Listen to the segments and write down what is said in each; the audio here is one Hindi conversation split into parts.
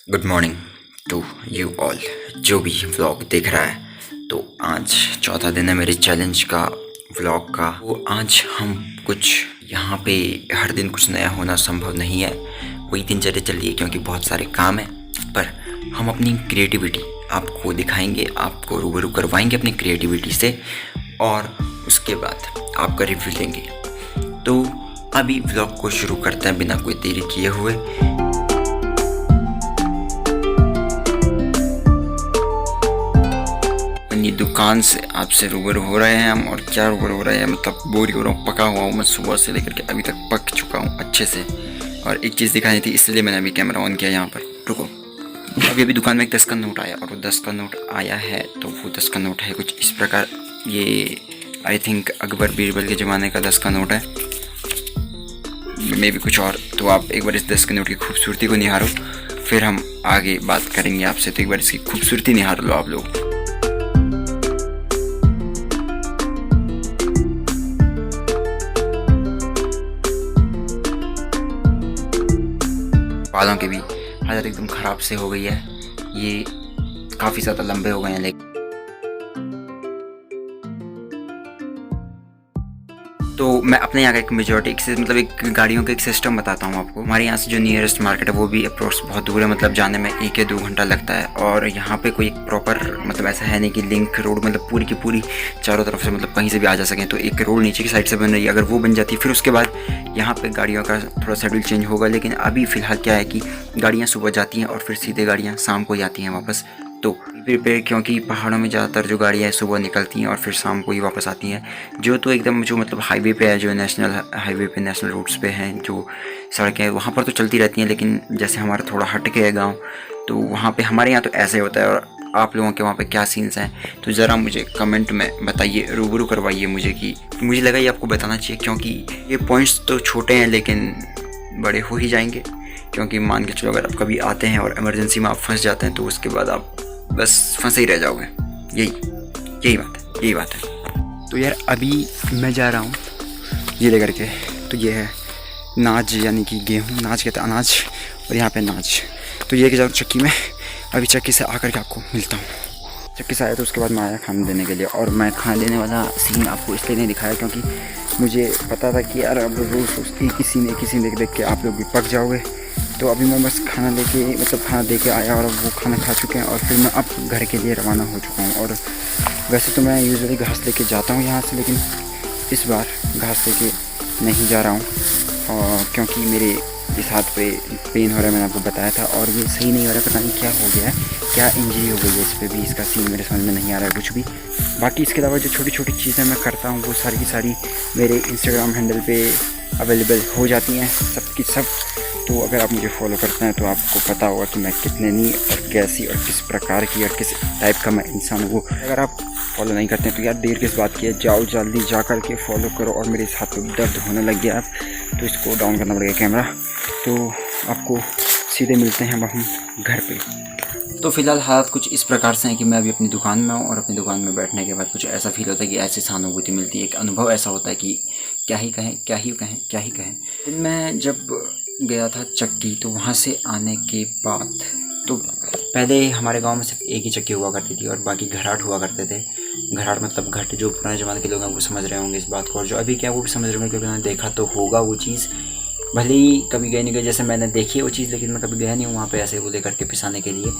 Good morning to you all जो भी व्लॉग देख रहा है। तो आज चौथा दिन है मेरे चैलेंज का व्लॉग का। वो आज हम कुछ यहाँ पे हर दिन कुछ नया होना संभव नहीं है, वही दिनचर्या चल रही है क्योंकि बहुत सारे काम हैं। पर हम अपनी क्रिएटिविटी आपको दिखाएंगे, आपको रूबरू करवाएंगे अपनी क्रिएटिविटी से और उसके बाद आपका रिव्यू लेंगे। तो अभी व्लॉग को शुरू करते हैं बिना कोई देरी किए हुए। अपनी दुकान से आपसे रूबरू हो रहे हैं हम, और क्या रूबरू हो रहे हैं, मतलब बोर हो रहा हूँ, पका हुआ हूँ मैं सुबह से लेकर के अभी तक पक चुका हूँ अच्छे से। और एक चीज़ दिखानी थी इसलिए मैंने अभी कैमरा ऑन किया यहाँ पर। रुको, अभी दुकान में एक 10 का नोट आया और वो 10 का नोट आया है तो वो 10 का नोट है कुछ इस प्रकार। ये आई थिंक अकबर बीरबल के ज़माने का 10 का नोट है, मे भी कुछ और। तो आप एक बार इस 10 के नोट की खूबसूरती को निहारो, फिर हम आगे बात करेंगे आपसे। तो एक बार इसकी खूबसूरती निहार लो आप लोग। बालों की भी हालत एकदम ख़राब से हो गई है, ये काफ़ी ज़्यादा लंबे हो गए हैं। लेकिन तो मैं अपने यहाँ का एक मेजॉरिटी मतलब एक गाड़ियों का एक सिस्टम बताता हूँ आपको। हमारे यहाँ से जो नियरेस्ट मार्केट है वो भी अप्रोक्स बहुत दूर है, मतलब जाने में 1 या 2 घंटा लगता है। और यहाँ पे कोई एक प्रॉपर मतलब ऐसा है नहीं कि लिंक रोड मतलब पूरी की पूरी चारों तरफ से मतलब कहीं से भी आ जा सकें। तो एक रोड नीचे की साइड से बन रही है, अगर वो बन जाती फिर उसके बाद यहाँ पे गाड़ियों का थोड़ा शेड्यूल चेंज होगा। लेकिन अभी फ़िलहाल क्या है कि गाड़ियाँ सुबह जाती हैं और फिर सीधे गाड़ियाँ शाम को ही आती हैं वापस। तो फिर क्योंकि पहाड़ों में ज़्यादातर जो गाड़ियाँ सुबह निकलती हैं और फिर शाम को ही वापस आती हैं। जो तो एकदम जो मतलब हाईवे पे है, जो नेशनल हाईवे पे नेशनल रूट्स पे हैं जो सड़कें हैं, वहाँ पर तो चलती रहती हैं। लेकिन जैसे हमारा थोड़ा हट के है गाँव, तो वहाँ पे हमारे यहाँ तो ऐसे होता है। और आप लोगों के वहाँ पे क्या सीन्स हैं तो ज़रा मुझे कमेंट में बताइए, रूबरू करवाइए मुझे। कि मुझे लगा ये आपको बताना चाहिए क्योंकि ये पॉइंट्स तो छोटे हैं लेकिन बड़े हो ही जाएंगे। क्योंकि मान के चलो अगर आप कभी आते हैं और इमरजेंसी में आप फंस जाते हैं तो उसके बाद आप बस फंसे ही रह जाओगे। यही बात है। तो यार अभी मैं जा रहा हूँ ये लेकर के। तो ये है नाज, यानी कि गेहूँ, नाज कहते हैं अनाज, और यहाँ पे नाज। तो ये कि जाऊँ चक्की में, अभी चक्की से आकर के आपको मिलता हूँ। चक्की से आया तो उसके बाद मैं आया खाना देने के लिए। और मैं खाना देने वाला सीन आपको इसलिए नहीं दिखाया क्योंकि मुझे पता था कि यार अब रोज़ एक ही सीन देख के आप लोग भी पक जाओगे। तो अभी मैं बस खाना दे के आया और वो खाना खा चुके हैं और फिर मैं अब घर के लिए रवाना हो चुका हूँ। और वैसे तो मैं यूजुअली घास लेके जाता हूँ यहाँ से, लेकिन इस बार घास लेके नहीं जा रहा हूँ और क्योंकि मेरे इस हाथ पे पेन हो रहा है, मैंने आपको बताया था। और ये सही नहीं हो रहा है, पता नहीं क्या हो गया है, क्या इंजरी हो गई है इस पर भी, इसका सीन मेरे समझ में नहीं आ रहा है कुछ भी। बाकी इसके अलावा जो छोटी छोटी चीज़ें मैं करता हूँ वो सारी की सारी मेरे इंस्टाग्राम हैंडल पे अवेलेबल हो जाती हैं, सब की सब। तो अगर आप मुझे फॉलो करते हैं तो आपको पता होगा कि मैं कितने नहीं और कैसी और किस प्रकार की और किस टाइप का मैं इंसान हूँ। अगर आप फॉलो नहीं करते हैं तो यार देर किस बात की है, जाओ जल्दी जा कर के फॉलो करो। और मेरे इस हाथ में दर्द होने लग गया अब, तो इसको डाउन करना पड़ेगा कैमरा। तो आपको सीधे मिलते हैं अब हम घर पे। तो फ़िलहाल हालात कुछ इस प्रकार से हैं कि मैं अभी अपनी दुकान में हूँ और अपनी दुकान में बैठने के बाद कुछ ऐसा फील होता है कि ऐसी सहानुभूति मिलती है, एक अनुभव ऐसा होता है कि क्या ही कहें। फिर मैं जब गया था चक्की, तो वहाँ से आने के बाद तो पहले हमारे गांव में सिर्फ एक ही चक्की हुआ करती थी और बाकी घराट हुआ करते थे। घराट मतलब घट, जो पुराने ज़माने के लोग हैं वो समझ रहे होंगे इस बात को, और जो अभी क्या वो भी समझ रहे होंगे क्योंकि उन्होंने देखा तो होगा वो चीज़। भले ही कभी गए नहीं गए, जैसे मैंने देखी है वो चीज़, लेकिन मैं कभी गया नहीं हूँ वहाँ पे ऐसे वो लेकर के पिसाने के लिए।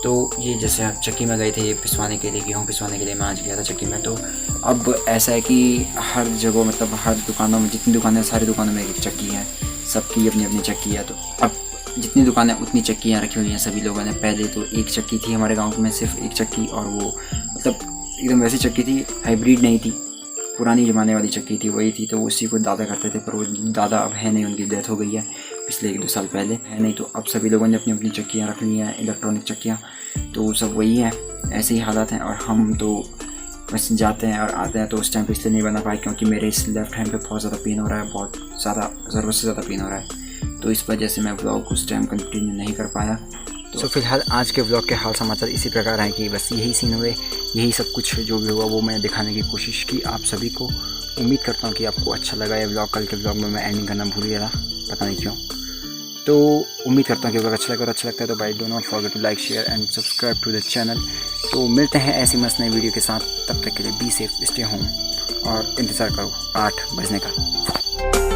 तो ये जैसे आप चक्की में गए थे पिसवाने के लिए, गेहूँ पिसवाने के लिए, मैं आज गया था चक्की में। तो अब ऐसा है कि हर जगह मतलब हर दुकानों में, जितनी दुकानें सारी दुकानों में एक चक्की है, सबकी अपनी अपनी चक्की है। तो अब जितनी दुकानें उतनी चक्कियाँ रखी हुई हैं सभी लोगों ने। पहले तो एक चक्की थी हमारे गाँव में, सिर्फ एक चक्की, और वो मतलब एकदम वैसी चक्की थी, हाइब्रिड नहीं थी, पुरानी ज़माने वाली चक्की थी, वही थी। तो उसी को दादा करते थे, पर वो दादा अब है नहीं, उनकी डेथ हो गई है पिछले 1-2 साल पहले, है नहीं। तो अब सभी लोगों ने अपनी अपनी चक्कियाँ रख ली हैं, इलेक्ट्रॉनिक चक्कियाँ। तो सब वही है, ऐसे ही हालात हैं। और हम तो बस जाते हैं और आते हैं। तो उस टाइम पे इसलिए नहीं बना पाए क्योंकि मेरे इस लेफ़्ट हैंड पे बहुत ज़्यादा पेन हो रहा है, बहुत ज़्यादा, ज़रूरत से ज़्यादा पेन हो रहा है। तो इस वजह से मैं व्लॉग उस टाइम कंटिन्यू नहीं कर पाया। तो फिलहाल आज के व्लॉग के हाल समाचार इसी प्रकार हैं कि बस यही सीन हुए, यही सब कुछ जो भी हुआ वो मैंने दिखाने की कोशिश की आप सभी को। उम्मीद करता हूँ कि आपको अच्छा लगा ये व्लॉग। कल के व्लॉग में मैं एंडिंग करना भूल गया था, पता नहीं क्यों। तो उम्मीद करता हूँ कि अगर अच्छा लगा और अच्छा लगता है तो भाई do not forget to like share and subscribe to the channel. तो मिलते हैं ऐसी मस्त नई वीडियो के साथ, तब तक के लिए बी सेफ, स्टे होम और इंतज़ार करो 8 बजने का।